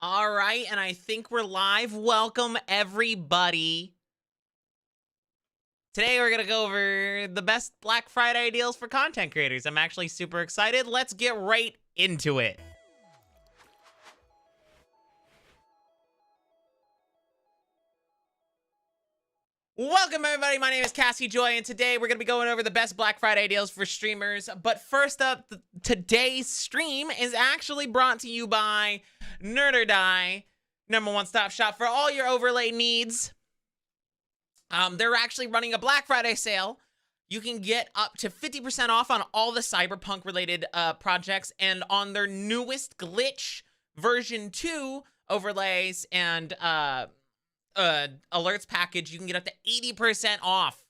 All right, and I think we're live. Welcome, everybody. Today, we're going to go over the best Black Friday deals for content creators. I'm actually super excited. Let's get right into it. Welcome, everybody. My name is Cassie Joy, and today we're going to be going over the best Black Friday deals for streamers. But first up, today's stream is actually brought to you by Nerd or Die, number one stop shop for all your overlay needs. They're actually running a Black Friday sale. You can get up to 50% off on all the cyberpunk-related projects, and on their newest Glitch version 2 overlays and alerts package, you can get up to 80% off.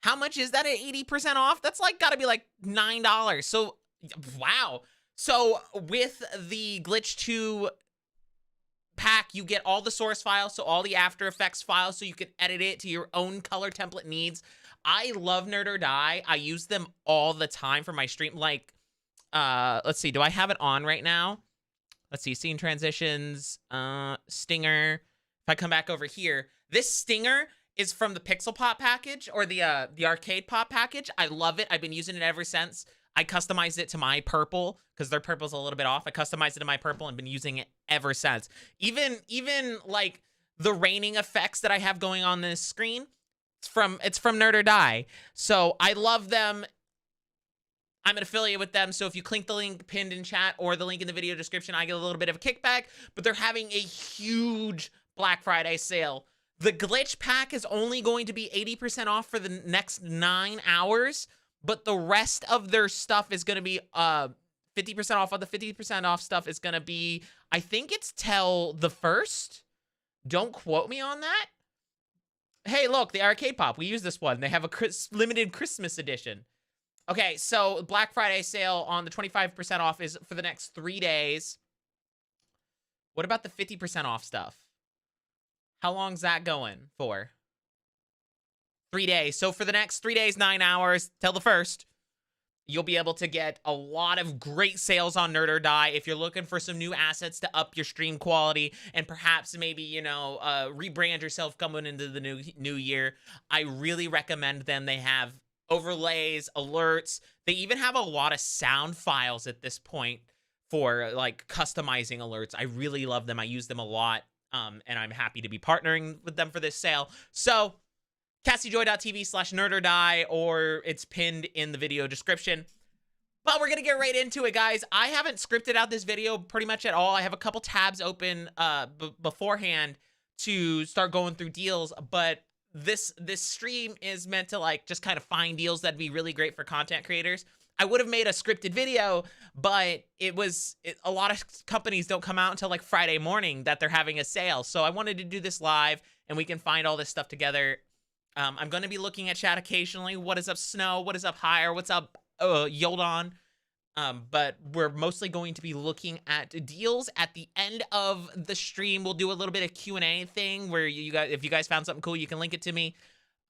How much is that at 80% off? That's like gotta be like $9. So, wow. So with the Glitch 2 pack, you get all the source files, so all the After Effects files, so you can edit it to your own color template needs. I love Nerd or Die. I use them all the time for my stream. Like, let's see, do I have it on right now? Let's see, scene transitions, stinger. If I come back over here, this stinger is from the Pixel Pop package, or the Arcade Pop package. I love it. I've been using it ever since. I customized it to my purple because their purple's a little bit off. I customized it to my purple and been using it ever since. Even like the raining effects that I have going on this screen, it's from Nerd or Die. So I love them. I'm an affiliate with them, so if you click the link pinned in chat or the link in the video description, I get a little bit of a kickback. But they're having a huge Black Friday sale. The Glitch pack is only going to be 80% off for the next 9 hours, but the rest of their stuff is going to be 50% off. Of the 50% off stuff is going to be, I think it's till the 1st. Don't quote me on that. Hey, look, the Arcade Pop. We use this one. They have a limited Christmas edition. Okay, so Black Friday sale on the 25% off is for the next 3 days. What about the 50% off stuff? How long's that going for? 3 days. So for the next 3 days, 9 hours, till the 1st, you'll be able to get a lot of great sales on Nerd or Die if you're looking for some new assets to up your stream quality and perhaps maybe, you know, rebrand yourself coming into the new year. I really recommend them. They have overlays, alerts. They even have a lot of sound files at this point for like customizing alerts. I really love them. I use them a lot. And I'm happy to be partnering with them for this sale. So CassieJoy.tv/nerdordie, or it's pinned in the video description. But we're going to get right into it, guys. I haven't scripted out this video pretty much at all. I have a couple tabs open beforehand to start going through deals, but this stream is meant to like just kind of find deals that'd be really great for content creators. I would have made a scripted video, but a lot of companies don't come out until like Friday morning that they're having a sale. So I wanted to do this live and we can find all this stuff together. I'm going to be looking at chat occasionally. What is up, Snow? What is up, Hire? What's up, Yoldon? But we're mostly going to be looking at deals at the end of the stream. We'll do a little bit of Q&A thing where you guys, if you guys found something cool, you can link it to me.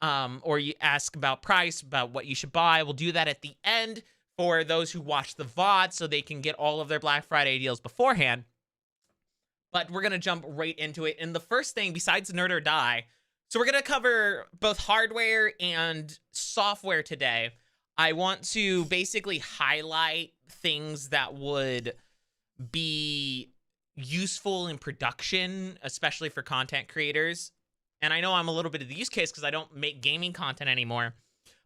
Or you ask about price, about what you should buy. We'll do that at the end for those who watch the VOD so they can get all of their Black Friday deals beforehand. But we're going to jump right into it. And the first thing, besides Nerd or Die, so we're going to cover both hardware and software today. I want to basically highlight things that would be useful in production, especially for content creators. And I know I'm a little bit of the use case because I don't make gaming content anymore.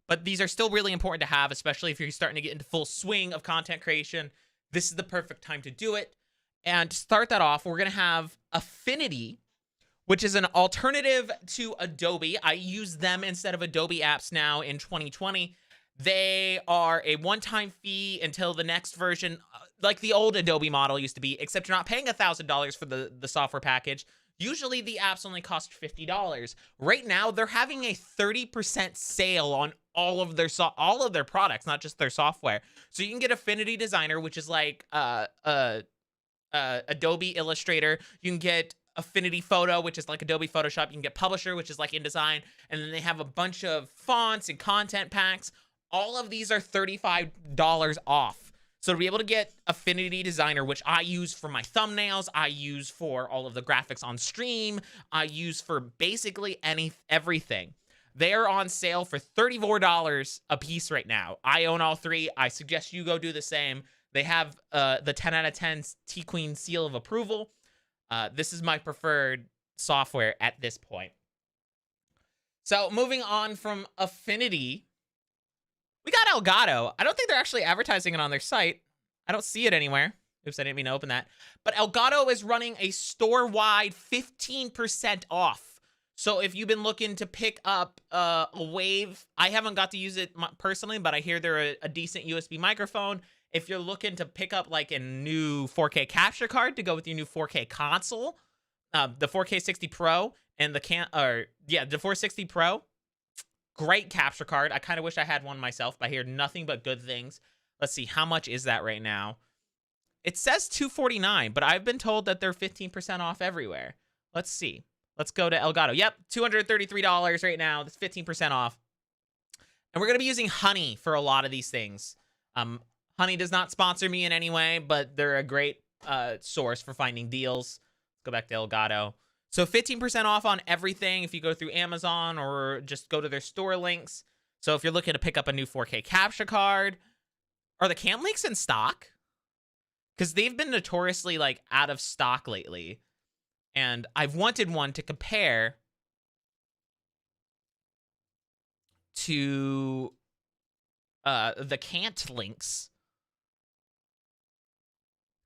But these are still really important to have, especially if you're starting to get into full swing of content creation. This is the perfect time to do it. And to start that off, we're going to have Affinity, which is an alternative to Adobe. I use them instead of Adobe apps now in 2020. They are a one-time fee until the next version, like the old Adobe model used to be, except you're not paying $1,000 for the software package. Usually the apps only cost $50. Right now, they're having a 30% sale on all of their products, not just their software. So you can get Affinity Designer, which is like Adobe Illustrator. You can get Affinity Photo, which is like Adobe Photoshop. You can get Publisher, which is like InDesign. And then they have a bunch of fonts and content packs. All of these are $35 off. So to be able to get Affinity Designer, which I use for my thumbnails, I use for all of the graphics on stream, I use for basically everything. They are on sale for $34 a piece right now. I own all three. I suggest you go do the same. They have the 10 out of 10 T-Queen seal of approval. This is my preferred software at this point. So moving on from Affinity, we got Elgato. I don't think they're actually advertising it on their site. I don't see it anywhere. Oops, I didn't mean to open that. But Elgato is running a store-wide 15% off. So if you've been looking to pick up a Wave, I haven't got to use it personally, but I hear they're a decent USB microphone. If you're looking to pick up like a new 4K capture card to go with your new 4K console, the 4K 60 Pro and the 460 Pro, great capture card. I kind of wish I had one myself, but I hear nothing but good things. Let's see, how much is that right now? It says $249, but I've been told that they're 15% off everywhere. Let's see. Let's go to Elgato. Yep, $233 right now. That's 15% off. And we're going to be using Honey for a lot of these things. Honey does not sponsor me in any way, but they're a great source for finding deals. Let's go back to Elgato. So 15% off on everything if you go through Amazon or just go to their store links. So if you're looking to pick up a new 4K capture card, are the Cant'Links in stock? Because they've been notoriously like out of stock lately. And I've wanted one to compare to the Cant'Links.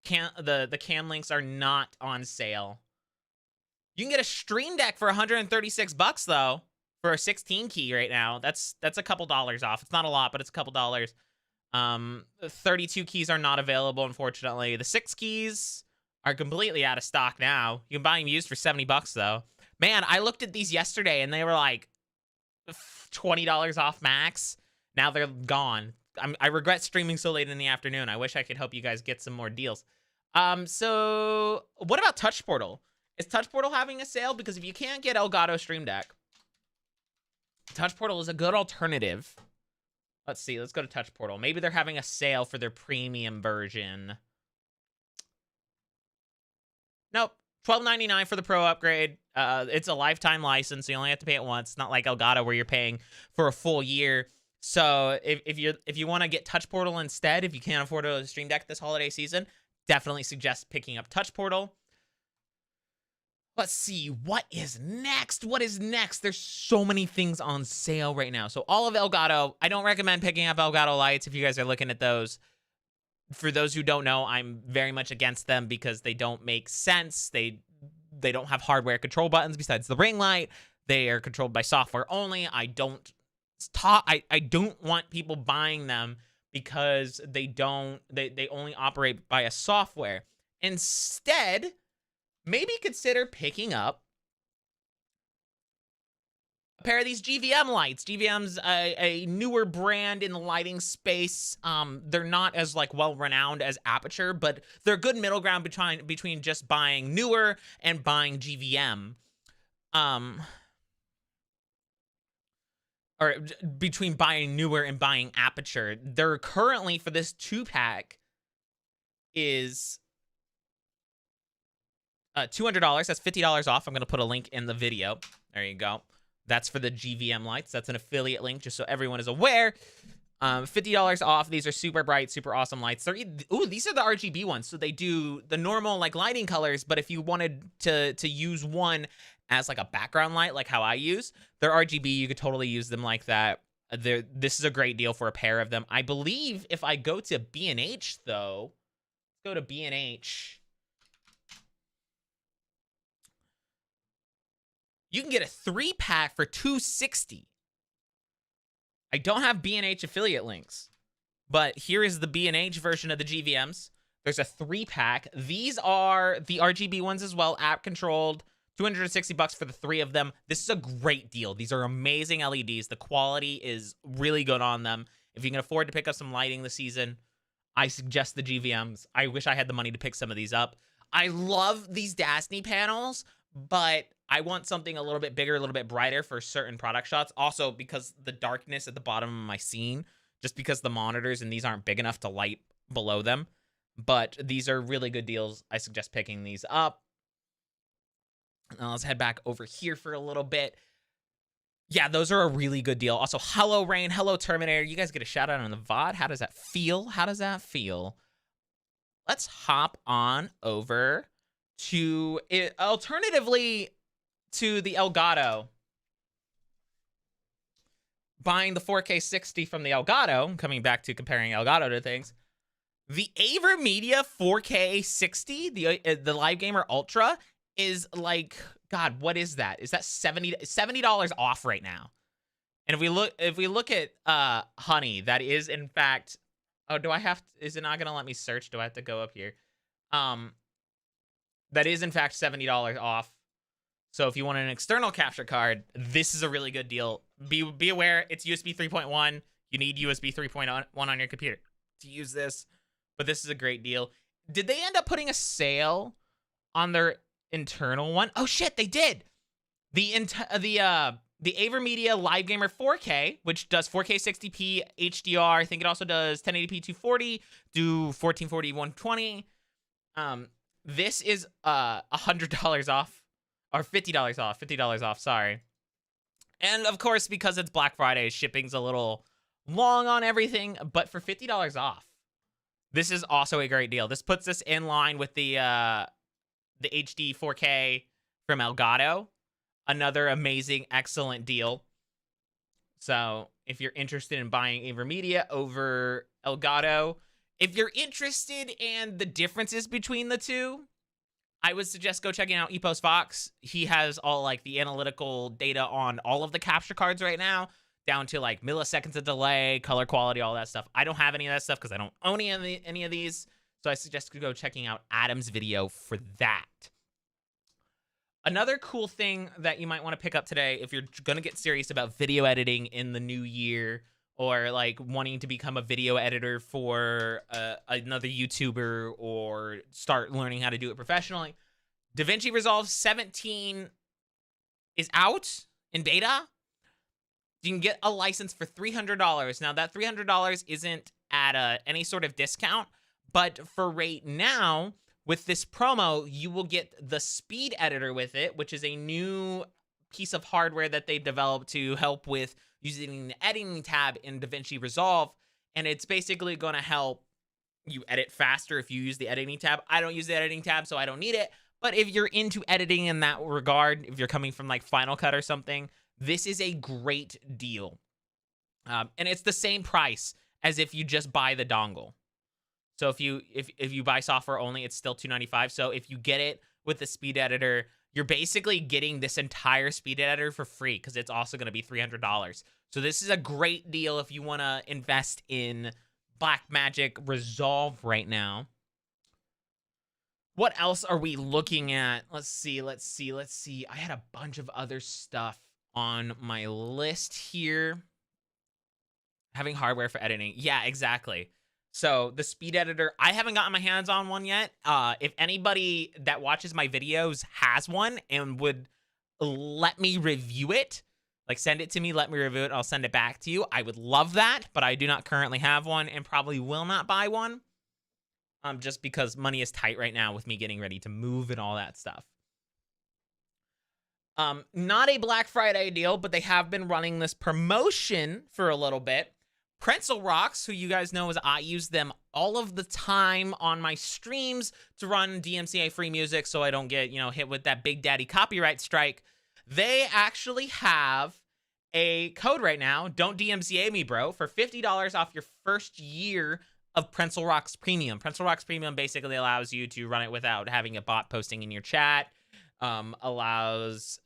The Cant'Links are not on sale. You can get a Stream Deck for $136 though, for a 16 key right now. That's a couple dollars off. It's not a lot, but it's a couple dollars. 32 keys are not available, unfortunately. The 6 keys are completely out of stock now. You can buy them used for $70 though. Man, I looked at these yesterday and they were like $20 off max. Now they're gone. I regret streaming so late in the afternoon. I wish I could help you guys get some more deals. So what about Touch Portal? Is Touch Portal having a sale? Because if you can't get Elgato Stream Deck, Touch Portal is a good alternative. Let's see. Let's go to Touch Portal. Maybe they're having a sale for their premium version. Nope. $12.99 for the Pro upgrade. It's a lifetime license, so you only have to pay it once. It's not like Elgato where you're paying for a full year. So if you want to get Touch Portal instead, if you can't afford a Stream Deck this holiday season, definitely suggest picking up Touch Portal. Let's see, what is next? What is next? There's so many things on sale right now. So all of Elgato, I don't recommend picking up Elgato Lights if you guys are looking at those. For those who don't know, I'm very much against them because they don't make sense. They don't have hardware control buttons besides the ring light. They are controlled by software only. I don't want people buying them because they only operate by a software. Instead, maybe consider picking up a pair of these GVM lights. GVM's a newer brand in the lighting space. They're not as like well-renowned as Aperture, but they're a good middle ground between just buying newer and buying GVM. Or between buying newer and buying Aperture. They're currently, for this 2-pack, is $200. That's $50 off. I'm going to put a link in the video. There you go. That's for the GVM lights. That's an affiliate link, just so everyone is aware. $50 off. These are super bright, super awesome lights. These are the RGB ones. So they do the normal like lighting colors, but if you wanted to use one as like a background light, like how I use, they're RGB. You could totally use them like that. This is a great deal for a pair of them. I believe if I go to B&H though, let's go to B&H. You can get a 3-pack for $260. I don't have B&H affiliate links, but here is the B&H version of the GVMs. There's a 3-pack. These are the RGB ones as well, app controlled. $260 for the 3 of them. This is a great deal. These are amazing LEDs. The quality is really good on them. If you can afford to pick up some lighting this season, I suggest the GVMs. I wish I had the money to pick some of these up. I love these Dastny panels, but I want something a little bit bigger, a little bit brighter for certain product shots. Also, because the darkness at the bottom of my scene, just because the monitors and these aren't big enough to light below them. But these are really good deals. I suggest picking these up. Now let's head back over here for a little bit. Yeah, those are a really good deal. Also, hello, Rain. Hello, Terminator. You guys get a shout out on the VOD. How does that feel? How does that feel? Let's hop on over to it, alternatively to the Elgato. Buying the 4K 60 from the Elgato, coming back to comparing Elgato to things. The AVERMEDIA 4K 60, the Live Gamer Ultra, is like, God, what is that? Is that $70 off right now? And if we look at Honey, that is in fact, oh, do I have to, is it not gonna let me search? Do I have to go up here? That is in fact $70 off. So if you want an external capture card, this is a really good deal. Be aware, it's USB 3.1. You need USB 3.1 on your computer to use this, but this is a great deal. Did they end up putting a sale on their internal one? Oh shit, they did. The AVERMEDIA Live Gamer 4K, which does 4K 60p HDR. I think it also does 1080p 240, do 1440 120. This is $100 off. Or $50 off. $50 off, sorry. And of course, because it's Black Friday, shipping's a little long on everything, but for $50 off, this is also a great deal. This puts us in line with the HD 4K from Elgato. Another amazing, excellent deal. So if you're interested in buying AVERMEDIA over Elgato, if you're interested in the differences between the two, I would suggest go checking out Epos Fox. He has all like the analytical data on all of the capture cards right now, down to like milliseconds of delay, color quality, all that stuff. I don't have any of that stuff because I don't own any of these. So I suggest go checking out Adam's video for that. Another cool thing that you might want to pick up today, if you're going to get serious about video editing in the new year, or like wanting to become a video editor for another YouTuber, or start learning how to do it professionally, Davinci Resolve 17 is out in beta. You can get a license for $300. Now that $300 isn't at any sort of discount, but for right now, with this promo, you will get the speed editor with it, which is a new piece of hardware that they developed to help with using the editing tab in Davinci Resolve. And it's basically going to help you edit faster if you use the editing tab. I don't use the editing tab, so I don't need it. But if you're into editing in that regard, if you're coming from like Final Cut or something, this is a great deal. And it's the same price as if you just buy the dongle. So if you buy software only, it's still $295. So if you get it with the speed editor, you're basically getting this entire speed editor for free, because it's also going to be $300. So this is a great deal if you want to invest in Blackmagic Resolve right now. What else are we looking at? Let's see. I had a bunch of other stuff on my list here. Having hardware for editing. Yeah, exactly. So the speed editor, I haven't gotten my hands on one yet. If anybody that watches my videos has one and would let me review it, like send it to me, let me review it, I'll send it back to you. I would love that, but I do not currently have one and probably will not buy one. Just because money is tight right now with me getting ready to move and all that stuff. Not a Black Friday deal, but they have been running this promotion for a little bit. Pencil Rocks, who you guys know, is I use them all of the time on my streams to run DMCA free music so I don't get, hit with that Big Daddy copyright strike. They actually have a code right now, don't DMCA me, bro, for $50 off your first year of Pencil Rocks Premium. Pencil Rocks Premium basically allows you to run it without having a bot posting in your chat, allows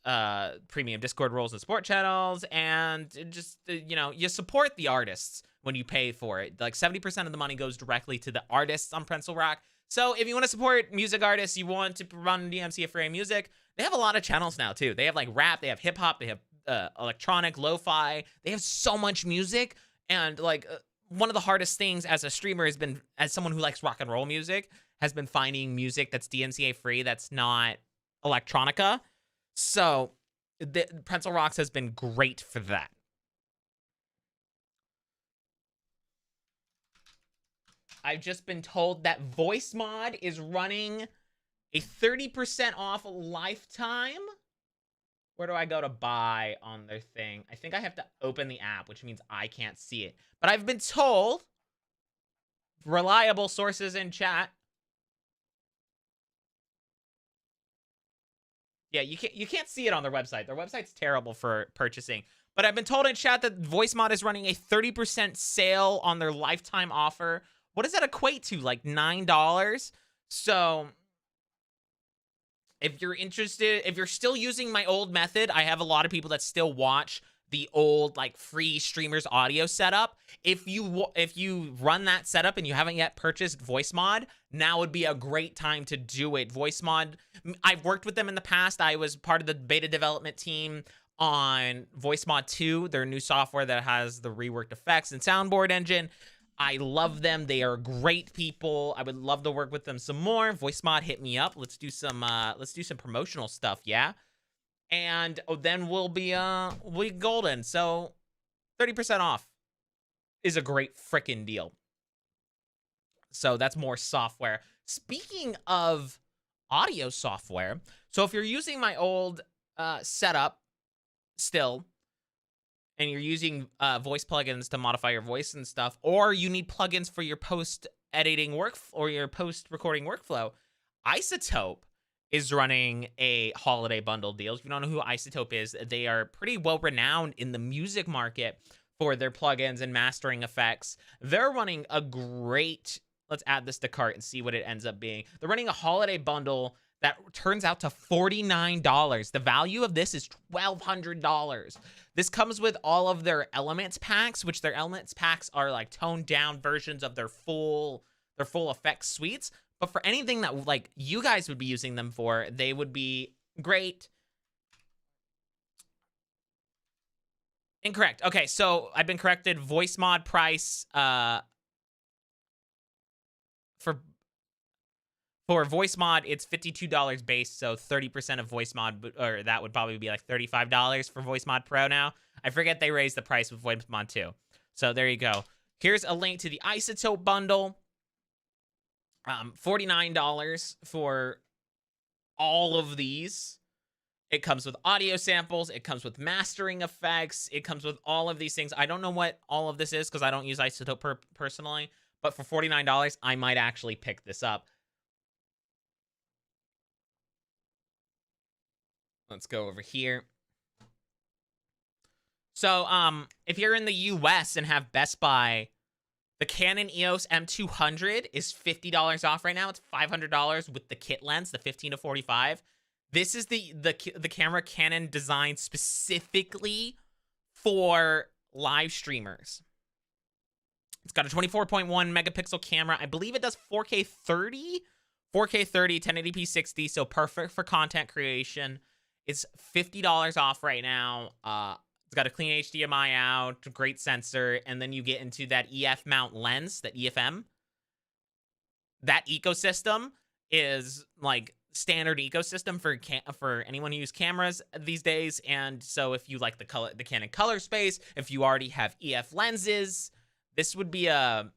premium Discord roles and support channels, and just, you support the artists when you pay for it. Like 70% of the money goes directly to the artists on Pencil Rock. So if you want to support music artists, you want to run DMCA free music, they have a lot of channels now too. They have like rap, they have hip hop, they have electronic, lo-fi. They have so much music. And like one of the hardest things as a streamer has been, as someone who likes rock and roll music, has been finding music that's DMCA free, that's not electronica. So the Pencil Rocks has been great for that. I've just been told that VoiceMod is running a 30% off lifetime. Where do I go to buy on their thing? I think I have to open the app, which means I can't see it. But I've been told, reliable sources in chat. Yeah, you can't see it on their website. Their website's terrible for purchasing. But I've been told in chat that VoiceMod is running a 30% sale on their lifetime offer. What does that equate to? Like $9? So if you're interested, if you're still using my old method, I have a lot of people that still watch the old like free streamers audio setup. If you run that setup and you haven't yet purchased VoiceMod, now would be a great time to do it. VoiceMod, I've worked with them in the past. I was part of the beta development team on VoiceMod 2, their new software that has the reworked effects and soundboard engine. I love them. They are great people. I would love to work with them some more. VoiceMod, hit me up. Let's do some promotional stuff, yeah? And then we'll be golden. So 30% off is a great freaking deal. So that's more software. Speaking of audio software, so if you're using my old setup still, and you're using voice plugins to modify your voice and stuff, or you need plugins for your post-editing work or your post-recording workflow, Izotope is running a holiday bundle deal. If you don't know who Izotope is, they are pretty well-renowned in the music market for their plugins and mastering effects. They're running a great... Let's add this to cart and see what it ends up being. They're running a holiday bundle that turns out to $49. The value of this is $1,200. This comes with all of their elements packs, which their elements packs are like toned down versions of their full effects suites. But for anything that like you guys would be using them for, they would be great. Incorrect. Okay, so I've been corrected. VoiceMod price for VoiceMod, it's $52 base, so 30% of VoiceMod, or that would probably be like $35 for VoiceMod Pro now. I forget they raised the price with VoiceMod 2. So there you go. Here's a link to the Izotope bundle. $49 for all of these. It comes with audio samples. It comes with mastering effects. It comes with all of these things. I don't know what all of this is because I don't use Izotope personally. But for $49, I might actually pick this up. Let's go over here. So, if you're in the US and have Best Buy, the Canon EOS M200 is $50 off right now. It's $500 with the kit lens, the 15-45. This is the camera Canon designed specifically for live streamers. It's got a 24.1 megapixel camera. I believe it does 4K 30, 1080p 60, so perfect for content creation. It's $50 off right now. It's got a clean HDMI out, great sensor, and then you get into that EF mount lens, that EFM. That ecosystem is like standard ecosystem for anyone who uses cameras these days. And so if you like the Canon color space, if you already have EF lenses, this would be a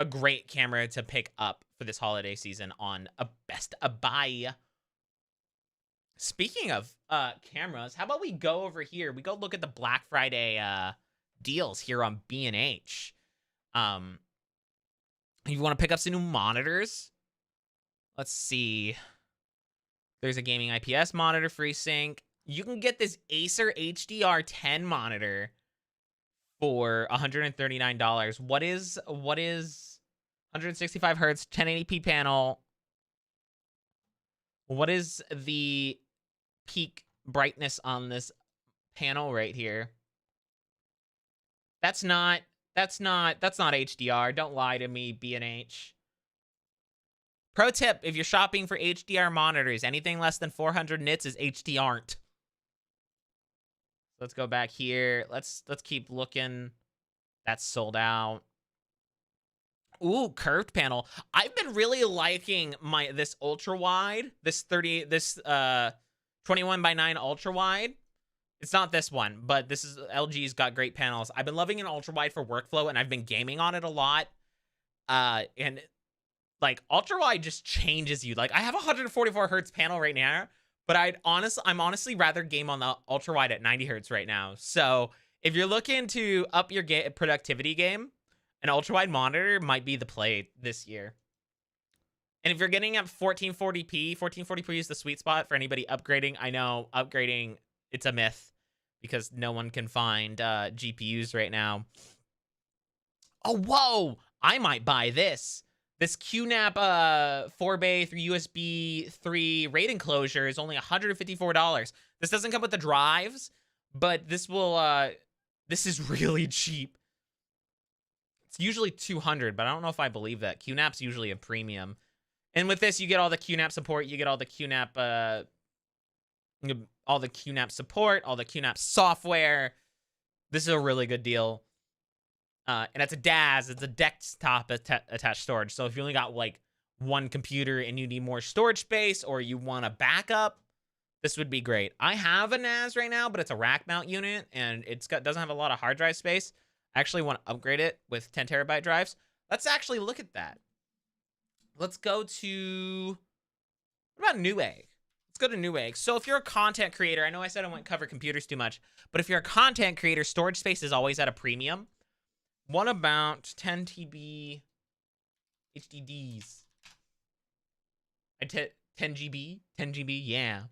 great camera to pick up for this holiday season on a Best Buy. Speaking of cameras, how about we go over here? We go look at the Black Friday deals here on B&H. You want to pick up some new monitors? Let's see. There's a gaming IPS monitor, FreeSync. You can get this Acer HDR 10 monitor for $139. What is 165 hertz 1080p panel? What is the peak brightness on this panel right here? That's not HDR. Don't lie to me, B&H. Pro tip, if you're shopping for HDR monitors, anything less than 400 nits is HDR-n't. Let's go back here. Let's keep looking. That's sold out. Ooh, curved panel. I've been really liking this ultra wide, this 21:9 ultra wide. It's not this one, but this is LG's got great panels. I've been loving an ultra wide for workflow, and I've been gaming on it a lot. And like ultra wide just changes you. Like I have a 144 hertz panel right now, but I'm honestly rather game on the ultra wide at 90 hertz right now. So if you're looking to up your productivity game, an ultra wide monitor might be the play this year. And if you're getting up 1440p is the sweet spot for anybody upgrading. I know upgrading, it's a myth because no one can find GPUs right now. Oh, whoa! I might buy this. This QNAP 4-bay through USB 3 RAID enclosure is only $154. This doesn't come with the drives, but this is really cheap. It's usually $200, but I don't know if I believe that. QNAP's usually a premium. And with this, you get all the QNAP support. You get all the QNAP, support, all the QNAP software. This is a really good deal. And it's a DAS. It's a desktop attached storage. So if you only got like one computer and you need more storage space, or you want a backup, this would be great. I have a NAS right now, but it's a rack mount unit, and doesn't have a lot of hard drive space. I actually want to upgrade it with 10 terabyte drives. Let's actually look at that. Let's go to, what about Newegg? Let's go to Newegg. So if you're a content creator, I know I said I wouldn't cover computers too much, but if you're a content creator, storage space is always at a premium. What about 10 TB HDDs? 10 GB? 10 GB, yeah.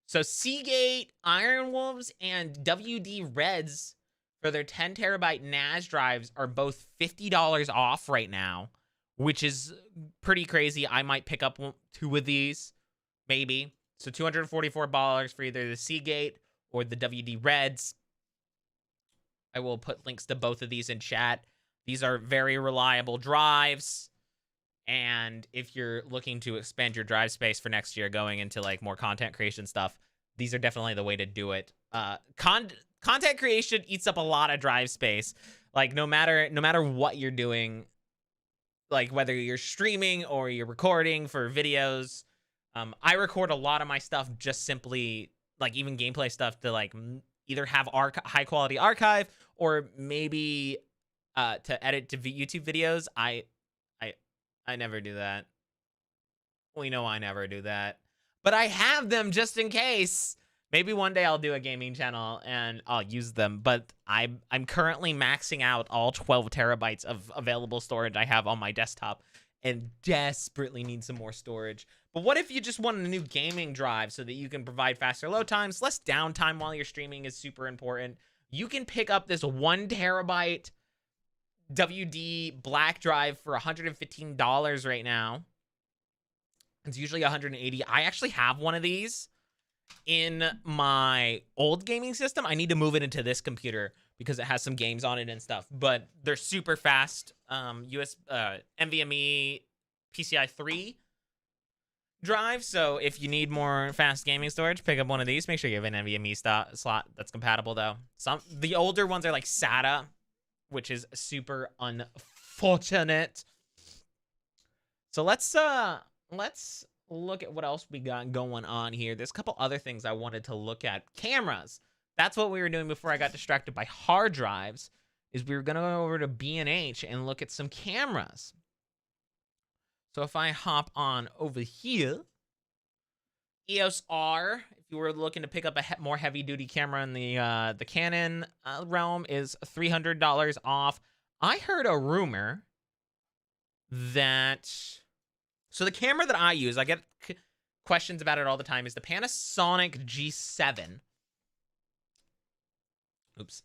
So Seagate, Iron Wolves, and WD Reds for their 10 terabyte NAS drives are both $50 off right now, which is pretty crazy. I might pick up 2 of these, maybe. So $244 for either the Seagate or the WD Reds. I will put links to both of these in chat. These are very reliable drives. And if you're looking to expand your drive space for next year, going into like more content creation stuff, these are definitely the way to do it. Content creation eats up a lot of drive space. Like no matter what you're doing, like whether you're streaming or you're recording for videos, I record a lot of my stuff just simply, like even gameplay stuff, to like either have high quality archive or maybe to edit to YouTube videos. I never do that. We know I never do that, but I have them just in case. Maybe one day I'll do a gaming channel and I'll use them, but I'm currently maxing out all 12 terabytes of available storage I have on my desktop and desperately need some more storage. But what if you just want a new gaming drive so that you can provide faster load times, less downtime while you're streaming is super important. You can pick up this 1 terabyte WD black drive for $115 right now. It's usually $180. I actually have one of these in my old gaming system. I need to move it into this computer because it has some games on it and stuff, but they're super fast. NVMe PCI 3 drive. So if you need more fast gaming storage, pick up one of these. Make sure you have an NVMe slot that's compatible though. The older ones are like SATA, which is super unfortunate. So let's look at what else we got going on here. There's a couple other things I wanted to look at. Cameras. That's what we were doing before I got distracted by hard drives, is we were going to go over to B&H and look at some cameras. So if I hop on over here, EOS R, if you were looking to pick up a more heavy-duty camera in the Canon realm, is $300 off. I heard a rumor that... So the camera that I use, I get questions about it all the time, is the Panasonic G7. Oops.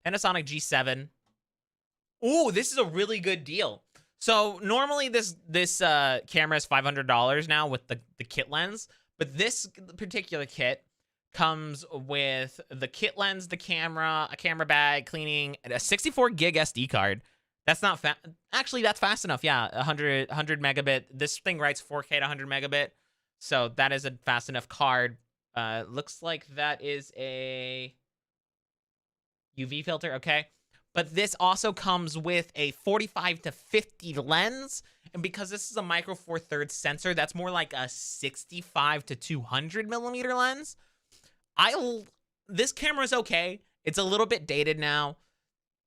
Panasonic G7. Ooh, this is a really good deal. So normally this camera is $500 now with the kit lens, but this particular kit comes with the kit lens, the camera, a camera bag, cleaning, and a 64 gig SD card. That's not actually, that's fast enough. Yeah, 100 megabit. This thing writes 4K to 100 megabit. So that is a fast enough card. Looks like that is a UV filter. Okay. But this also comes with a 45 to 50 lens. And because this is a micro four thirds sensor, that's more like a 65 to 200 millimeter lens. This camera is okay. It's a little bit dated now.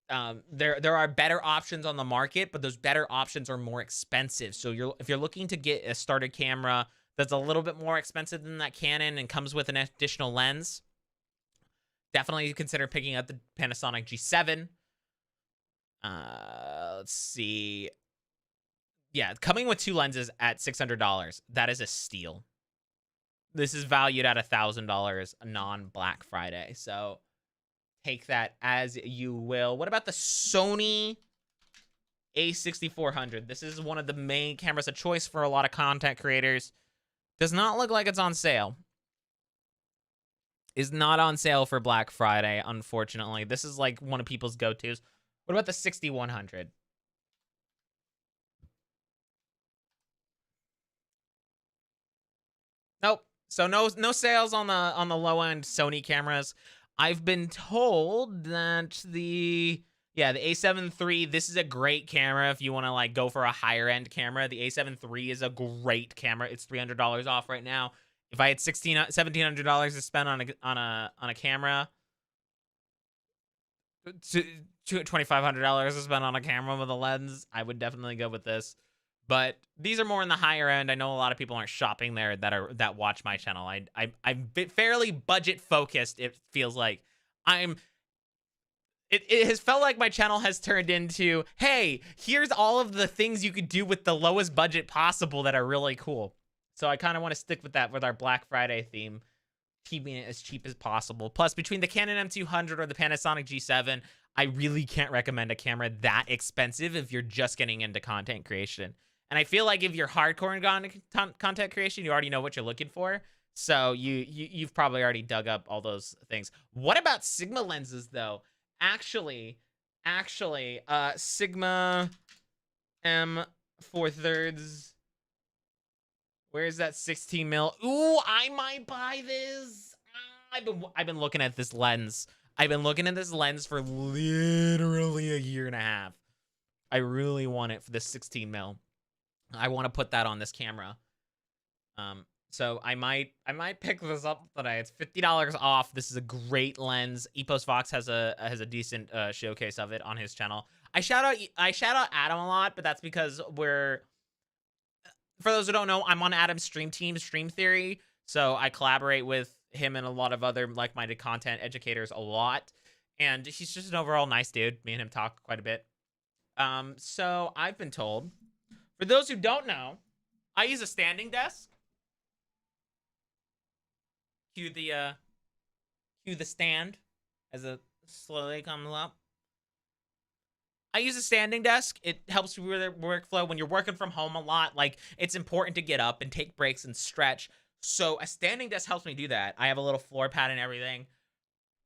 there are better options on the market, but those better options are more expensive. So if you're looking to get a starter camera that's a little bit more expensive than that Canon and comes with an additional lens, definitely consider picking up the Panasonic G7. Let's see. Yeah, coming with 2 lenses at $600. That is a steal. This is valued at $1,000 non-Black Friday. So take that as you will. What about the Sony a6400? This is one of the main cameras of choice for a lot of content creators. Does not look like it's on sale. Is not on sale for Black Friday, unfortunately. This is like one of people's go-tos. What about the 6100? Nope. So no sales on the low-end Sony cameras. I've been told that the A7 III, this is a great camera if you want to like go for a higher end camera. The A7 III is a great camera. It's $300 off right now. If I had $1,700 to spend on a camera, $2,500 to spend on a camera with a lens, I would definitely go with this. But these are more in the higher end. I know a lot of people aren't shopping there that watch my channel. I'm fairly budget focused. It feels like it has felt like my channel has turned into, hey, here's all of the things you could do with the lowest budget possible that are really cool. So I kind of want to stick with that with our Black Friday theme, keeping it as cheap as possible. Plus, between the Canon M200 or the Panasonic G7, I really can't recommend a camera that expensive if you're just getting into content creation. And I feel like if you're hardcore in content creation, you already know what you're looking for. So you've probably already dug up all those things. What about Sigma lenses, though? Actually, Sigma M4/3. Where's that 16 mil? Ooh, I might buy this. I've been looking at this lens. I've been looking at this lens for literally a year and a half. I really want it for the 16 mil. I want to put that on this camera. So I might pick this up today. It's $50 off. This is a great lens. Epos Vox has a decent showcase of it on his channel. I shout out Adam a lot, but that's because for those who don't know, I'm on Adam's stream team, Stream Theory. So I collaborate with him and a lot of other like-minded content educators a lot. And he's just an overall nice dude. Me and him talk quite a bit. So I've been told, for those who don't know, I use a standing desk. Cue the stand as it slowly comes up. I use a standing desk. It helps with the workflow when you're working from home a lot. Like, it's important to get up and take breaks and stretch. So a standing desk helps me do that. I have a little floor pad and everything.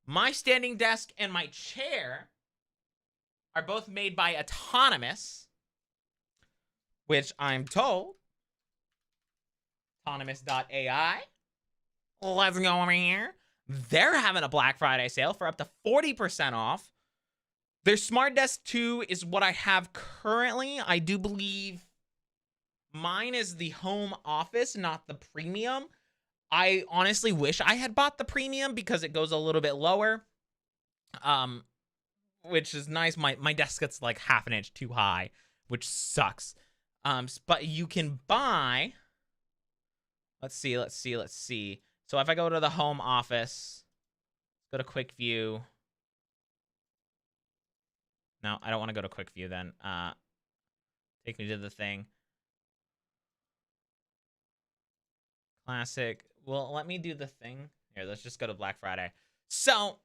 My standing desk and my chair are both made by Autonomous, which I'm told, autonomous.ai. Let's go over here. They're having a Black Friday sale for up to 40% off. Their Smart Desk 2 is what I have currently. I do believe mine is the home office, not the premium. I honestly wish I had bought the premium because it goes a little bit lower, which is nice. My desk gets like half an inch too high, which sucks. But you can buy, let's see. So if I go to the home office, go to quick view. No, I don't want to go to quick view then. Take me to the thing. Classic. Well, let me do the thing. Here, let's just go to Black Friday. So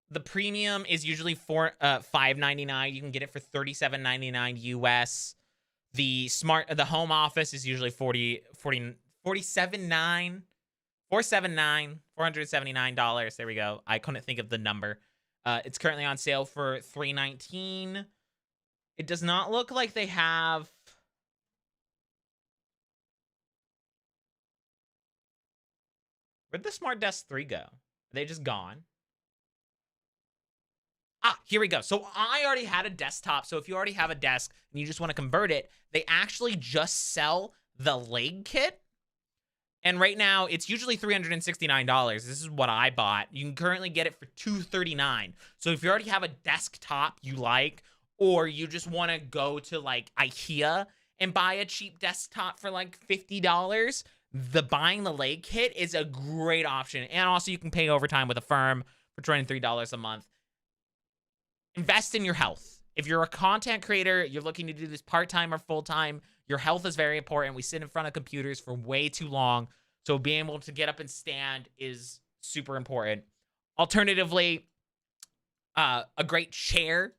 the premium is usually $5.99. You can get it for $37.99 US. The home office is usually $479. There we go. I couldn't think of the number. It's currently on sale for $319. It does not look like they have. Where'd the Smart Desk 3 go? Are they just gone? Ah, here we go. So I already had a desktop. So if you already have a desk and you just want to convert it, they actually just sell the leg kit. And right now, it's usually $369. This is what I bought. You can currently get it for $239. So if you already have a desktop you like, or you just want to go to like IKEA and buy a cheap desktop for like $50, buying the leg kit is a great option. And also you can pay overtime with a firm for $23 a month. Invest in your health. If you're a content creator, you're looking to do this part-time or full-time, your health is very important. We sit in front of computers for way too long, so being able to get up and stand is super important. Alternatively, a great chair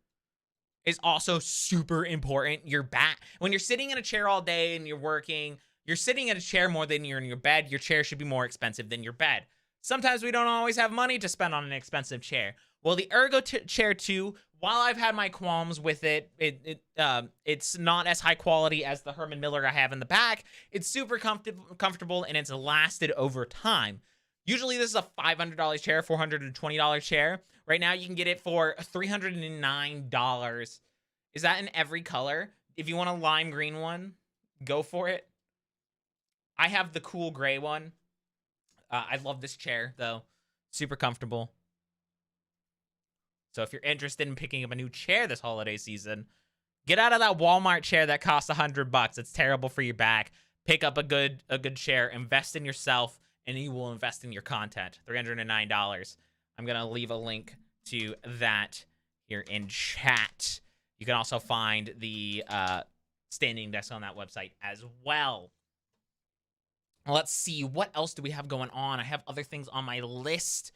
is also super important. Your back, when you're sitting in a chair all day and you're working, you're sitting in a chair more than you're in your bed. Your chair should be more expensive than your bed. Sometimes we don't always have money to spend on an expensive chair. Well, the Ergochair 2, while I've had my qualms with it, it's not as high quality as the Herman Miller I have in the back. It's super comfortable, and it's lasted over time. Usually this is a $500 chair, $420 chair. Right now you can get it for $309. Is that in every color? If you want a lime green one, go for it. I have the cool gray one. I love this chair, though. Super comfortable. So if you're interested in picking up a new chair this holiday season, get out of that Walmart chair that costs $100. It's terrible for your back. Pick up a good chair, invest in yourself, and you will invest in your content. $309. I'm going to leave a link to that here in chat. You can also find the standing desk on that website as well. Let's see, what else do we have going on? I have other things on my list.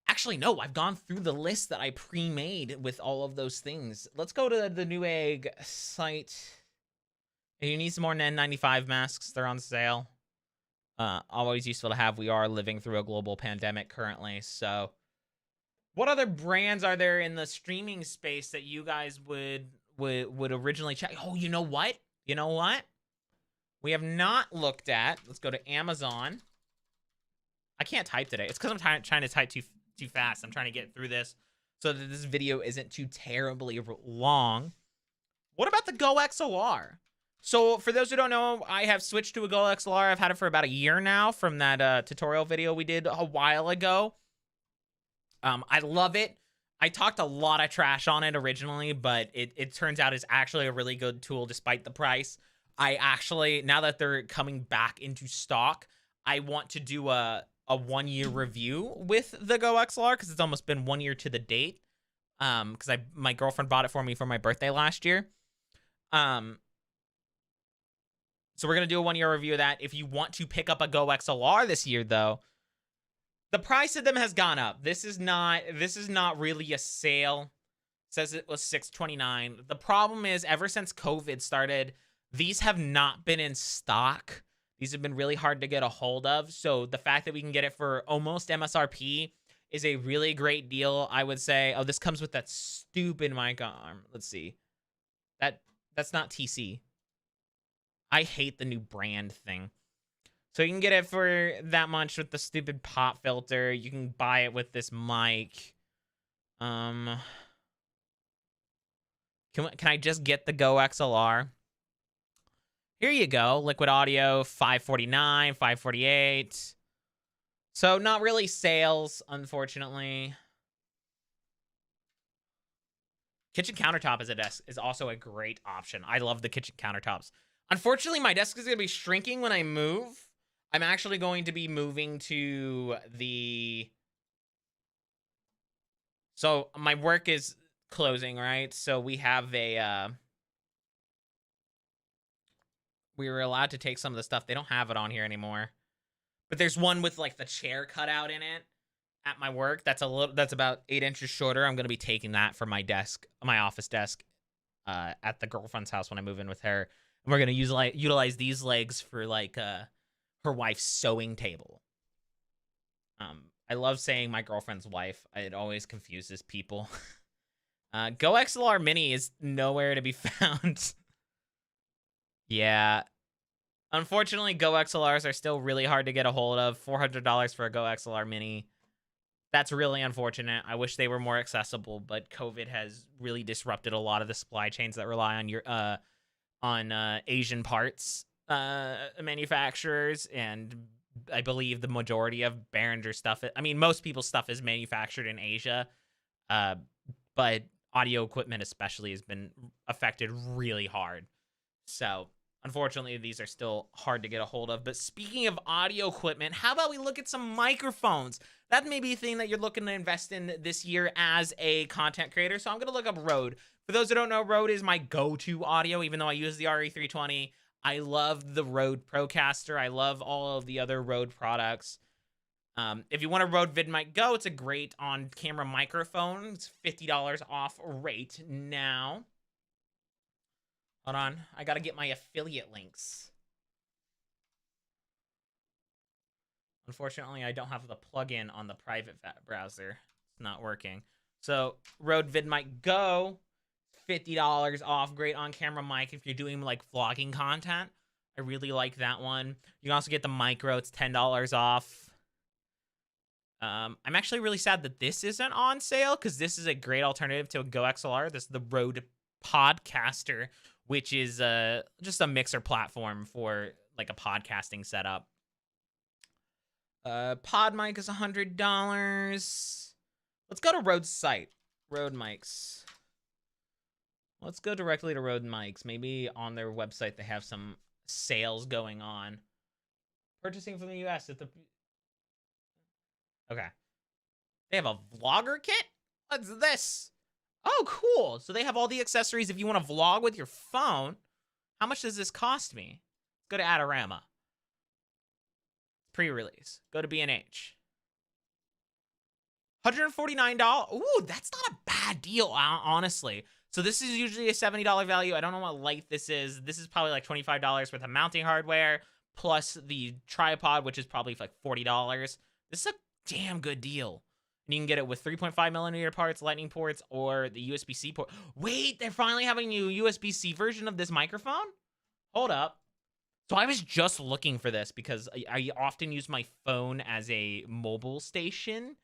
Actually, no, I've gone through the list that I pre-made with all of those things. Let's go to the Newegg site. If you need some more N95 masks, they're on sale. Always useful to have. We are living through a global pandemic currently, so. What other brands are there in the streaming space that you guys would originally check? Oh, you know what? You know what? We have not looked at. Let's go to Amazon. I can't type today. It's because I'm trying to type too fast. I'm trying to get through this so that this video isn't too terribly long. What about the Go XLR? So for those who don't know, I have switched to a Go XLR. I've had it for about a year now from that tutorial video we did a while ago. I love it. I talked a lot of trash on it originally, but it turns out it's actually a really good tool despite the price. I actually, now that they're coming back into stock, I want to do a 1-year review with the Go XLR because it's almost been 1 year to the date. Because my girlfriend bought it for me for my birthday last year. So we're gonna do a 1-year review of that. If you want to pick up a Go XLR this year, though, the price of them has gone up. This is not really a sale. It says it was $629. The problem is, ever since COVID started, these have not been in stock. These have been really hard to get a hold of. So the fact that we can get it for almost MSRP is a really great deal, I would say. Oh, this comes with that stupid mic arm. Let's see. That's not TC. I hate the new brand thing. So you can get it for that much with the stupid pop filter. You can buy it with this mic. Can I just get the Go XLR? Here you go. Liquid audio, $549, $548. So not really sales, unfortunately. Kitchen countertop as a desk is also a great option. I love the kitchen countertops. Unfortunately, my desk is going to be shrinking when I move. I'm actually going to be moving to the... So my work is closing, right? So we have a... We were allowed to take some of the stuff. They don't have it on here anymore. But there's one with like the chair cut out in it at my work. That's about 8 inches shorter. I'm going to be taking that for my desk, my office desk at the girlfriend's house when I move in with her. And we're going to utilize these legs for like her wife's sewing table. I love saying my girlfriend's wife. It always confuses people. Go XLR Mini is nowhere to be found. Yeah. Unfortunately, Go XLRs are still really hard to get a hold of. $400 for a Go XLR Mini. That's really unfortunate. I wish they were more accessible, but COVID has really disrupted a lot of the supply chains that rely on Asian parts manufacturers, and I believe the majority of Behringer stuff, I mean, most people's stuff is manufactured in Asia, but audio equipment especially has been affected really hard. So unfortunately, these are still hard to get a hold of. But speaking of audio equipment, how about we look at some microphones? That may be a thing that you're looking to invest in this year as a content creator. So I'm going to look up Rode. For those who don't know, Rode is my go-to audio, even though I use the RE320. I love the Rode Procaster. I love all of the other Rode products. If you want a Rode Vid Mic Go, it's a great on-camera microphone. It's $50 off right now. Hold on. I got to get my affiliate links. Unfortunately, I don't have the plugin on the private browser. It's not working. So, Rode Vid Mic Go, $50 off. Great on-camera mic if you're doing, like, vlogging content. I really like that one. You can also get the Micro. It's $10 off. I'm actually really sad that this isn't on sale, because this is a great alternative to a Go XLR. This is the Rode Podcaster, which is just a mixer platform for like a podcasting setup. Pod mic is $100. Let's go to Rode's site. Rode mics. Let's go directly to Rode mics. Maybe on their website they have some sales going on. Purchasing from the US at the... Okay. They have a vlogger kit? What's this? Oh, cool. So they have all the accessories if you want to vlog with your phone. How much does this cost me? Go to Adorama. Pre-release. Go to B&H. $149. Ooh, that's not a bad deal, honestly. So this is usually a $70 value. I don't know what light this is. This is probably like $25 worth of mounting hardware, plus the tripod, which is probably like $40. This is a damn good deal. And you can get it with 3.5mm parts, lightning ports, or the USB-C port. Wait, they're finally having a USB-C version of this microphone? Hold up. So I was just looking for this because I often use my phone as a mobile station.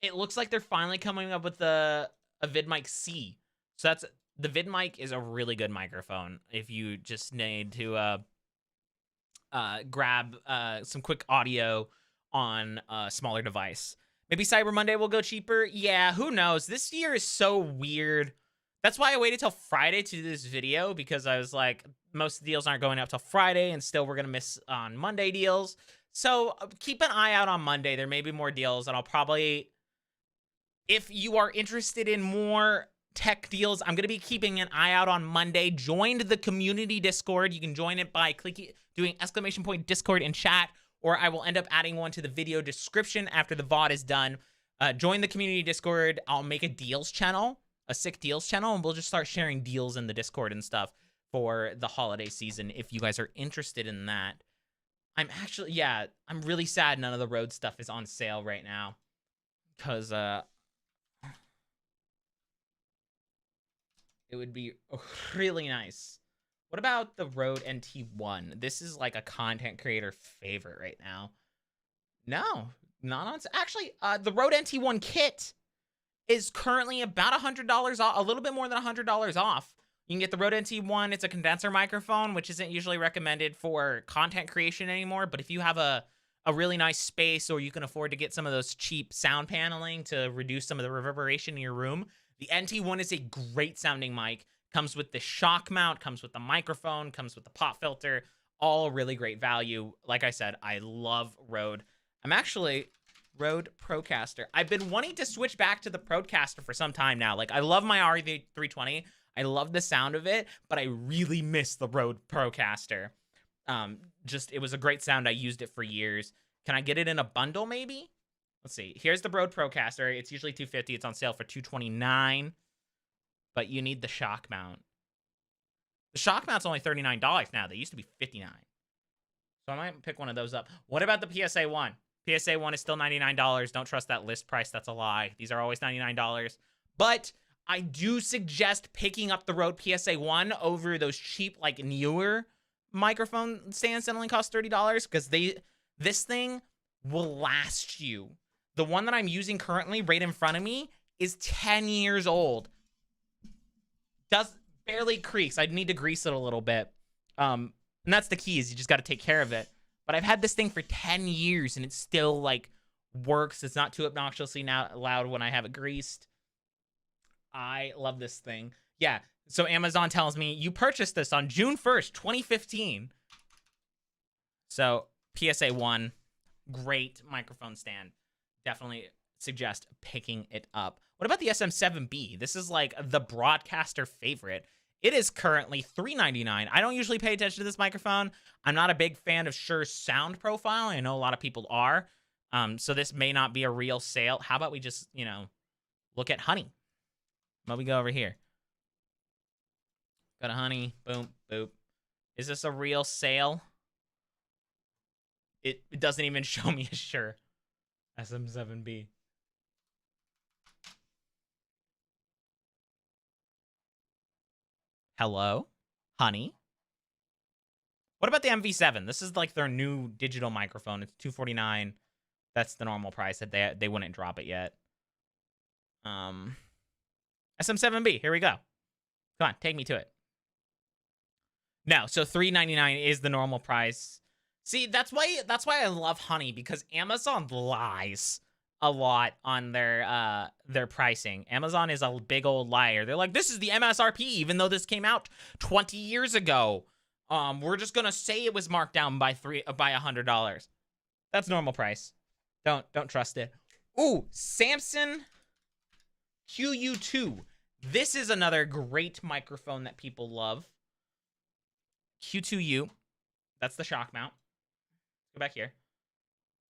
It looks like they're finally coming up with a Vid Mic C. So that's... The Vid Mic is a really good microphone if you just need to grab some quick audio on a smaller device. Maybe Cyber Monday will go cheaper. Yeah, who knows? This year is so weird. That's why I waited till Friday to do this video, because I was like, most deals aren't going up till Friday, and still we're going to miss on Monday deals. So keep an eye out on Monday. There may be more deals, and I'll probably... If you are interested in more tech deals, I'm going to be keeping an eye out on Monday. Join the community Discord. You can join it by doing !Discord in chat, or I will end up adding one to the video description after the VOD is done. Join the community Discord. I'll make a deals channel, a sick deals channel, and we'll just start sharing deals in the Discord and stuff for the holiday season if you guys are interested in that. I'm actually, yeah, I'm really sad none of the Rode stuff is on sale right now, because it would be really nice. What about the Rode NT1? This is like a content creator favorite right now. No, not on... Actually, the Rode NT1 kit is currently about $100 off, a little bit more than $100 off. You can get the Rode NT1. It's a condenser microphone, which isn't usually recommended for content creation anymore. But if you have a really nice space, or you can afford to get some of those cheap sound paneling to reduce some of the reverberation in your room, the NT1 is a great sounding mic. Comes with the shock mount, comes with the microphone, comes with the pop filter. All really great value. Like I said, I love Rode. I'm actually... Rode Procaster. I've been wanting to switch back to the Procaster for some time now. Like, I love my RE320. I love the sound of it, but I really miss the Rode Procaster. It was a great sound. I used it for years. Can I get it in a bundle, maybe? Let's see. Here's the Rode Procaster. It's usually $250. It's on sale for $229. But you need the shock mount. The shock mount's only $39 now. They used to be $59. So I might pick one of those up. What about the PSA-1? PSA-1 is still $99. Don't trust that list price. That's a lie. These are always $99. But I do suggest picking up the Rode PSA-1 over those cheap, like, newer microphone stands that only cost $30, because this thing will last you. The one that I'm using currently right in front of me is 10 years old. Barely creaks. I'd need to grease it a little bit. And that's the key, is you just got to take care of it. But I've had this thing for 10 years and it still like works. It's not too obnoxiously loud when I have it greased. I love this thing. Yeah, so Amazon tells me you purchased this on June 1st, 2015. So PSA 1, great microphone stand. Definitely suggest picking it up. What about the SM7B? This is like the broadcaster favorite. It is currently $399. I don't usually pay attention to this microphone. I'm not a big fan of Shure's sound profile. I know a lot of people are. So this may not be a real sale. How about we just, you know, look at Honey? How about we go over here? Got a Honey. Boom, boop. Is this a real sale? It doesn't even show me a Shure SM7B. Hello? Honey? What about the MV7? This is like their new digital microphone. It's $249. That's the normal price. That they wouldn't drop it yet. SM7B. Here we go. Come on, take me to it. No, so $399 is the normal price. See, that's why I love Honey, because Amazon lies a lot on their pricing. Amazon is a big old liar. They're like, this is the MSRP, even though this came out 20 years ago. We're just gonna say it was marked down by $100. That's normal price. Don't trust it. Ooh, Samson Q2U. This is another great microphone that people love. Q2U. That's the shock mount. Go back here.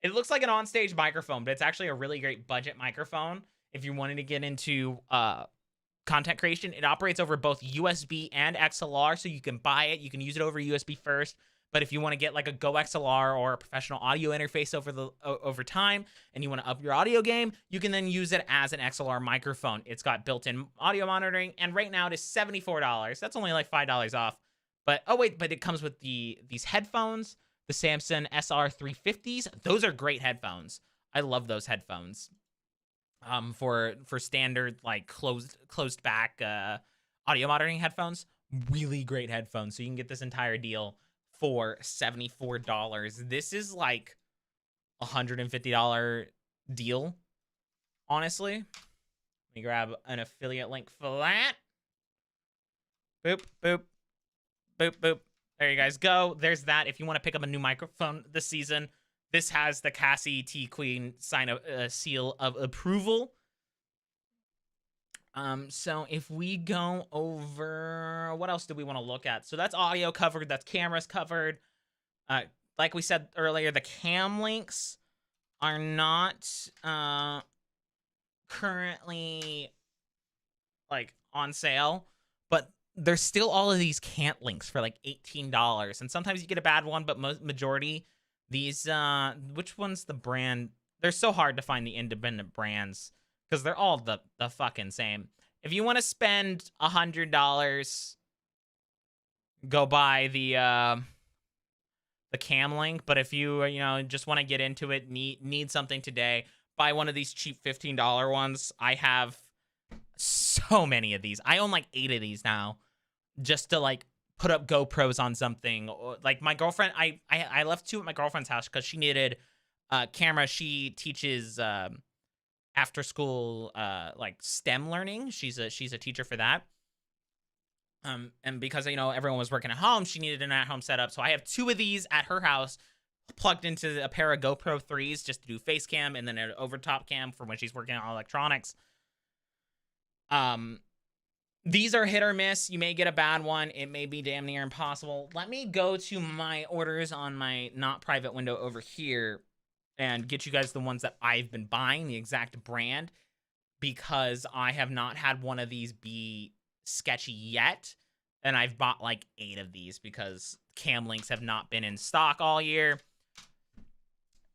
It looks like an onstage microphone, but it's actually a really great budget microphone. If you wanted to get into content creation, it operates over both USB and XLR, so you can buy it. You can use it over USB first. But if you want to get like a Go XLR or a professional audio interface over time, and you want to up your audio game, you can then use it as an XLR microphone. It's got built-in audio monitoring, and right now it is $74. That's only like $5 off. But oh wait, but it comes with these headphones, the Samson SR350s. Those are great headphones. I love those headphones. For standard like closed back audio monitoring headphones, really great headphones. So you can get this entire deal for $74. This is like a $150 deal, honestly. Let me grab an affiliate link for that. Boop, boop, boop, boop. There you guys go. There's that. If you want to pick up a new microphone this season, this has the Cassie T Queen seal of approval. So if we go over, what else do we want to look at? So that's audio covered. That's cameras covered. Like we said earlier, the cam links are not currently like on sale, but there's still all of these Cant'Links for like $18. And sometimes you get a bad one, but majority these, which one's the brand? They're so hard to find the independent brands, because they're all the fucking same. If you want to spend $100, go buy the Cant'Link. But if you just want to get into it, need something today, buy one of these cheap $15 ones. I have so many of these. I own like 8 of these now, just to like put up GoPros on something. Like my girlfriend, I left 2 at my girlfriend's house because she needed camera. She teaches after school like STEM learning. She's a teacher for that. And because everyone was working at home, she needed an at-home setup. So I have 2 of these at her house, plugged into a pair of GoPro 3s just to do face cam, and then an overtop cam for when she's working on electronics. These are hit or miss. You may get a bad one. It may be damn near impossible. Let me go to my orders on my not private window over here and get you guys the ones that I've been buying, the exact brand, because I have not had one of these be sketchy yet. And I've bought like 8 of these because Cant'Links have not been in stock all year.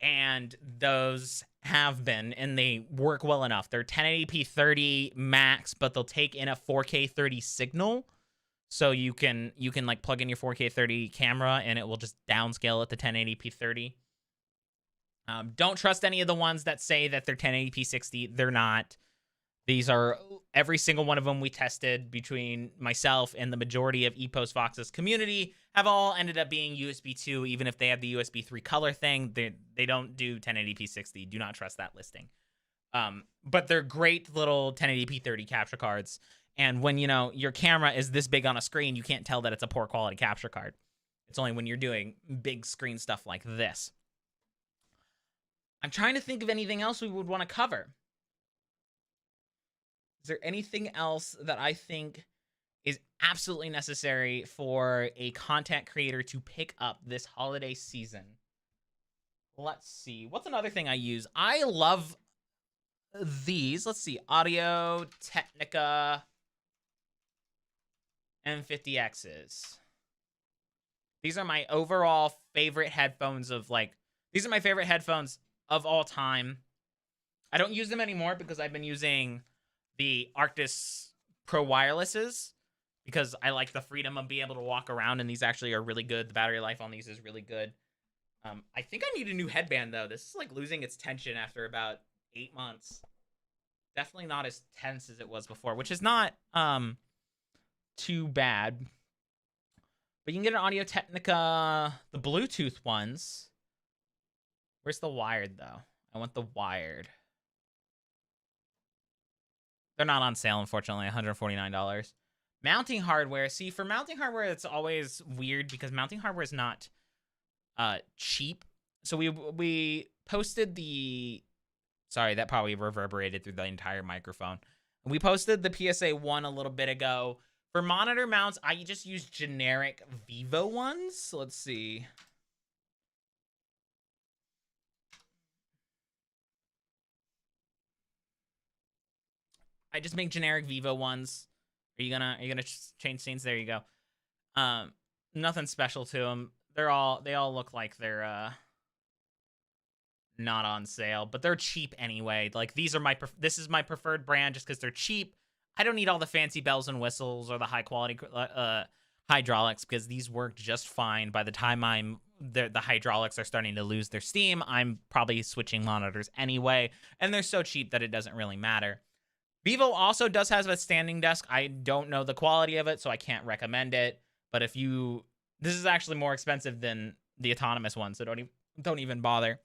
And those have been, and they work well enough. They're 1080p 30 max, but they'll take in a 4K 30 signal. So you can like plug in your 4K 30 camera and it will just downscale it to 1080p 30. Don't trust any of the ones that say that they're 1080p 60. They're not. These are every single one of them we tested between myself and the majority of ePost Fox's community have all ended up being USB 2, even if they have the USB 3 color thing. They don't do 1080p 60. Do not trust that listing. But they're great little 1080p 30 capture cards. And when, you know, your camera is this big on a screen, you can't tell that it's a poor quality capture card. It's only when you're doing big screen stuff like this. I'm trying to think of anything else we would want to cover. Is there anything else that I think is absolutely necessary for a content creator to pick up this holiday season? Let's see. What's another thing I use? I love these. Let's see. Audio Technica M50Xs. These are my overall favorite headphones of these are my favorite headphones of all time. I don't use them anymore because I've been using the Arctis Pro Wirelesses because I like the freedom of being able to walk around, and these actually are really good. The battery life on these is really good. I think I need a new headband, though. This is like losing its tension after about 8 months. Definitely not as tense as it was before, which is not too bad. But you can get an Audio Technica, the Bluetooth ones. Where's the wired, though? I want the wired. They're not on sale, unfortunately. $149. Mounting hardware. See, for mounting hardware, it's always weird because mounting hardware is not cheap. So we posted the... Sorry, that probably reverberated through the entire microphone. We posted the PSA 1 a little bit ago. For monitor mounts, I just use generic Vivo ones. So let's see. I just make generic Vivo ones. Are you gonna change scenes? There you go. Nothing special to them. They all look like they're not on sale, but they're cheap anyway. Like these are this is my preferred brand just because they're cheap. I don't need all the fancy bells and whistles or the high quality hydraulics because these work just fine. By the time the hydraulics are starting to lose their steam, I'm probably switching monitors anyway, and they're so cheap that it doesn't really matter. Vivo also does have a standing desk. I don't know the quality of it, so I can't recommend it. But this is actually more expensive than the autonomous one, so don't even bother.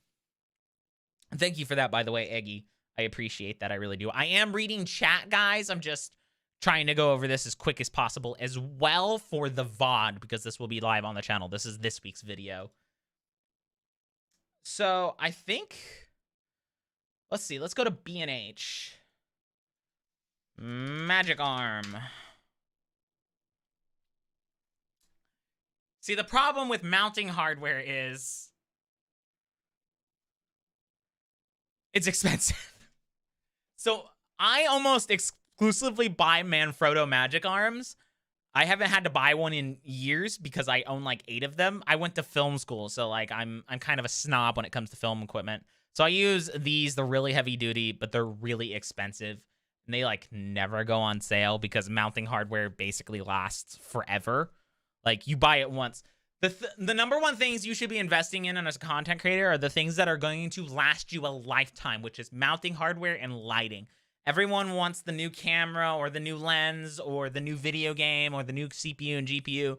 Thank you for that, by the way, Eggy. I appreciate that. I really do. I am reading chat, guys. I'm just trying to go over this as quick as possible as well for the VOD because this will be live on the channel. This is this week's video. So I think, let's see. Let's go to B&H. Magic Arm. See, the problem with mounting hardware is it's expensive. So I almost exclusively buy Manfrotto Magic Arms. I haven't had to buy one in years because I own like 8 of them. I went to film school, so like I'm kind of a snob when it comes to film equipment. So I use these. They're really heavy duty, but they're really expensive. And they like never go on sale because mounting hardware basically lasts forever. Like you buy it once. The number one things you should be investing in as a content creator are the things that are going to last you a lifetime, which is mounting hardware and lighting. Everyone wants the new camera or the new lens or the new video game or the new CPU and GPU.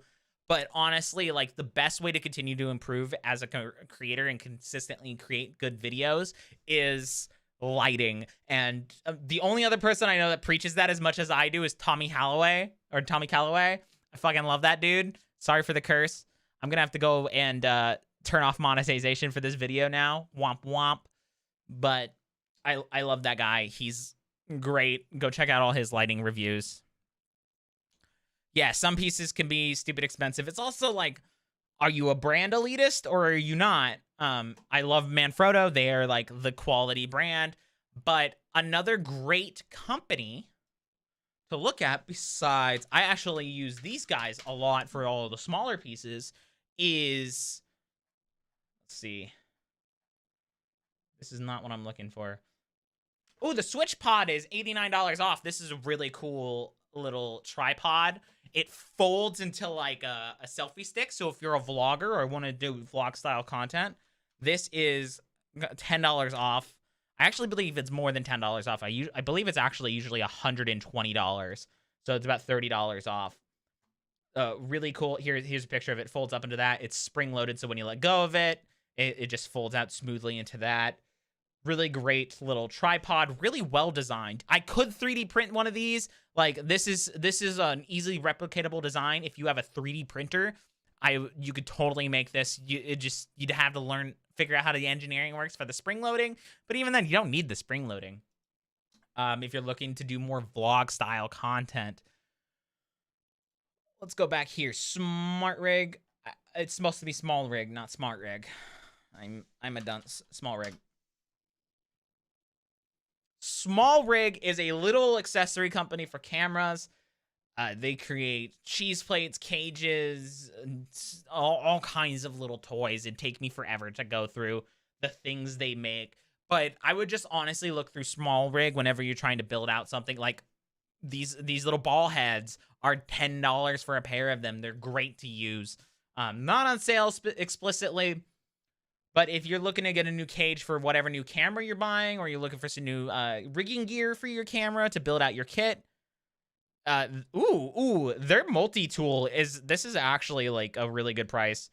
But honestly, like the best way to continue to improve as a creator and consistently create good videos is lighting. And the only other person I know that preaches that as much as I do is Tommy Calloway. I fucking love that dude. Sorry for the curse. I'm gonna have to go and turn off monetization for this video now. Womp womp. But I love that guy. He's great. Go check out all his lighting reviews. Yeah, some pieces can be stupid expensive. It's also like, are you a brand elitist or are you not? I love Manfrotto. They are like the quality brand. But another great company to look at besides, I actually use these guys a lot for all the smaller pieces, is, let's see. This is not what I'm looking for. Oh, the SwitchPod is $89 off. This is a really cool little tripod. It folds into like a selfie stick. So if you're a vlogger or want to do vlog style content, this is $10 off. I actually believe it's more than $10 off. I believe it's actually usually $120. So it's about $30 off. Really cool. Here's a picture of it. Folds up into that. It's spring loaded, so when you let go of it, it just folds out smoothly into that. Really great little tripod, really well designed. I could 3D print one of these. Like this is an easily replicatable design. If you have a 3D printer, you could totally make this. You'd have to figure out how the engineering works for the spring loading. But even then, you don't need the spring loading. If you're looking to do more vlog style content. Let's go back here. Smart rig. It's supposed to be small rig, not smart rig. I'm a dunce. Small rig. Small Rig is a little accessory company for cameras. They create cheese plates, cages, all kinds of little toys. It'd take me forever to go through the things they make. But I would just honestly look through Small Rig whenever you're trying to build out something. Like these little ball heads are $10 for a pair of them. They're great to use. Not on sale explicitly. But if you're looking to get a new cage for whatever new camera you're buying, or you're looking for some new rigging gear for your camera to build out your kit, their multi-tool this is actually like a really good price.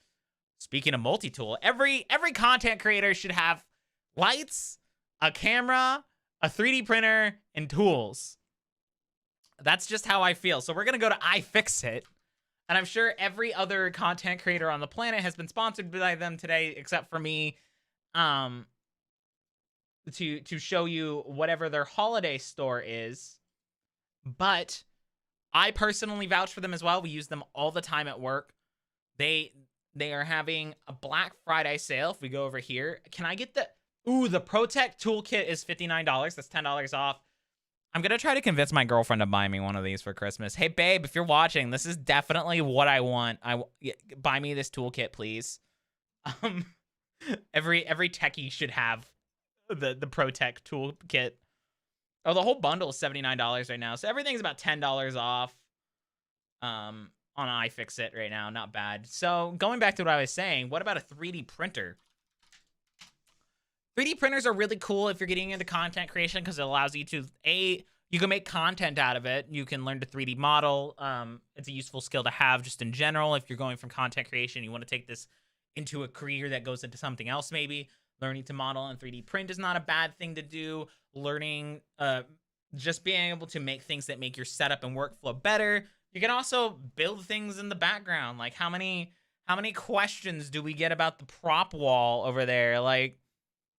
Speaking of multi-tool, every content creator should have lights, a camera, a 3D printer, and tools. That's just how I feel. So we're gonna go to iFixit. And I'm sure every other content creator on the planet has been sponsored by them today, except for me, to show you whatever their holiday store is. But I personally vouch for them as well. We use them all the time at work. They are having a Black Friday sale. If we go over here, can I get the Protect Toolkit is $59. That's $10 off. I'm going to try to convince my girlfriend to buy me one of these for Christmas. Hey, babe, if you're watching, this is definitely what I want. Buy me this toolkit, please. Every techie should have the Protect toolkit. Oh, the whole bundle is $79 right now. So everything's about $10 off on iFixit right now. Not bad. So going back to what I was saying, what about a 3D printer? 3D printers are really cool if you're getting into content creation because it allows you to, you can make content out of it. You can learn to 3D model. It's a useful skill to have just in general. If you're going from content creation, you want to take this into a career that goes into something else maybe. Learning to model and 3D print is not a bad thing to do. Learning, just being able to make things that make your setup and workflow better. You can also build things in the background. Like how many questions do we get about the prop wall over there? Like,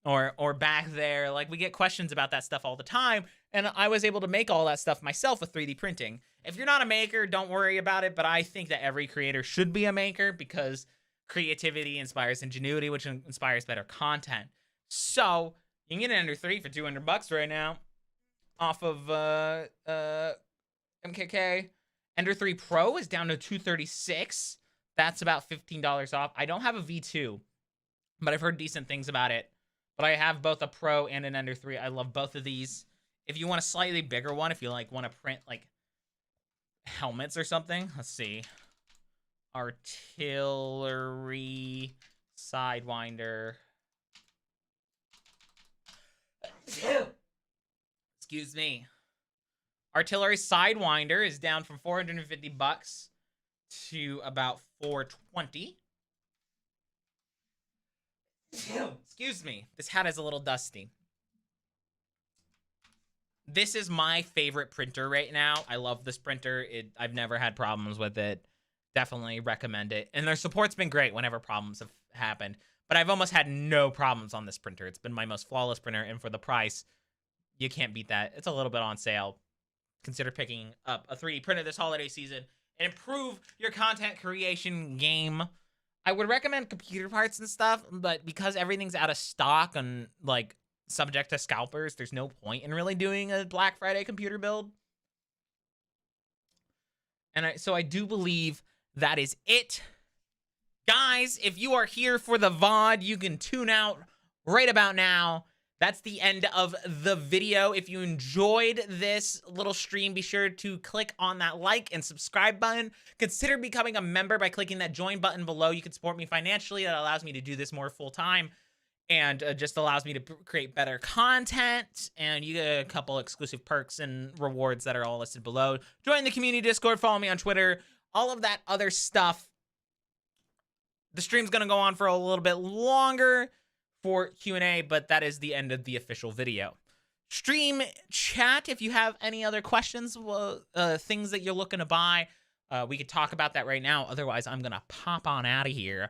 or back there, like we get questions about that stuff all the time. And I was able to make all that stuff myself with 3D printing. If you're not a maker, don't worry about it. But I think that every creator should be a maker because creativity inspires ingenuity, which inspires better content. So you can get it under 3 for $200 right now off of MKK. Ender 3 Pro is down to $236. That's about $15 off. I don't have a V2, but I've heard decent things about it. But I have both a Pro and an Ender 3. I love both of these. If you want a slightly bigger one, if you like want to print like helmets or something, let's see. Artillery Sidewinder. Excuse me. Artillery Sidewinder is down from $450 to about $420. Excuse me. This hat is a little dusty. This is my favorite printer right now. I love this printer. I've never had problems with it. Definitely recommend it. And their support's been great whenever problems have happened. But I've almost had no problems on this printer. It's been my most flawless printer. And for the price, you can't beat that. It's a little bit on sale. Consider picking up a 3D printer this holiday season and improve your content creation game. I would recommend computer parts and stuff, but because everything's out of stock and like subject to scalpers, there's no point in really doing a Black Friday computer build. And so I do believe that is it. Guys, if you are here for the VOD, you can tune out right about now. That's the end of the video. If you enjoyed this little stream, be sure to click on that like and subscribe button. Consider becoming a member by clicking that join button below. You can support me financially. That allows me to do this more full time. and just allows me to create better content, and you get a couple exclusive perks and rewards that are all listed below. Join the community Discord, follow me on Twitter, all of that other stuff. The stream's gonna go on for a little bit longer for Q&A, but that is the end of the official video. Stream chat, if you have any other questions, things that you're looking to buy, we could talk about that right now. Otherwise, I'm gonna pop on out of here.